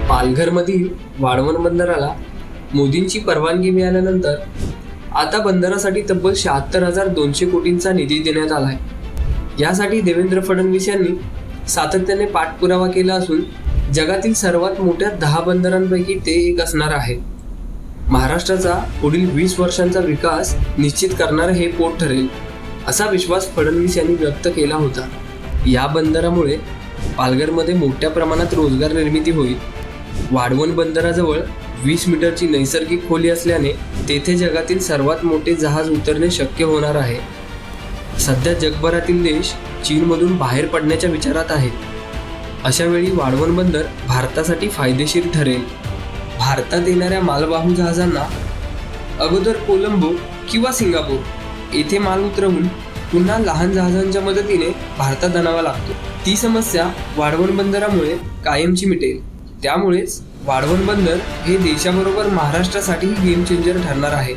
पालघरमधील वाढवण बंदराला मोदींची परवानगी मिळाल्यानंतर आता बंदरासाठी तब्बल 76,200 कोटींचा निधी देण्यात आला आहे। यासाठी देवेंद्र फडणवीस यांनी सातत्याने पाठपुरावा केला असून जगातील सर्वात मोठ्या 10 बंदरांपैकी ते एक असणार आहे। महाराष्ट्राचा पुढील 20 वर्षांचा विकास निश्चित करणारे हे पोर्ट ठरेल, असा विश्वास फडणवीस यांनी व्यक्त केला होता। या बंदरामुळे पालघरमध्ये मोठ्या प्रमाणात रोजगार निर्मिती होईल। वाढवण बंदराजवळ 20 मीटरची नैसर्गिक खोली असल्याने तेथे जगातील सर्वात मोठे जहाज उतरणे शक्य होणार आहे। सध्या जगभरातील देश चीनमधून बाहेर पडण्याच्या विचारात आहेत। अशा वेळी वाढवण बंदर भारतासाठी फायदेशीर ठरेल। भारतात येणाऱ्या मालवाहू जहाजांना अगोदर कोलंबो किंवा सिंगापूर येथे माल उतरवून पुन्हा लहान जहाजांच्या मदतीने भारतात आणावा लागतो। ती समस्या वाढवण बंदरामुळे कायमची मिटेल। त्यामुळेच वाढवण बंदर हे देशाबरोबर महाराष्ट्रासाठी गेम चेंजर ठरणार आहे।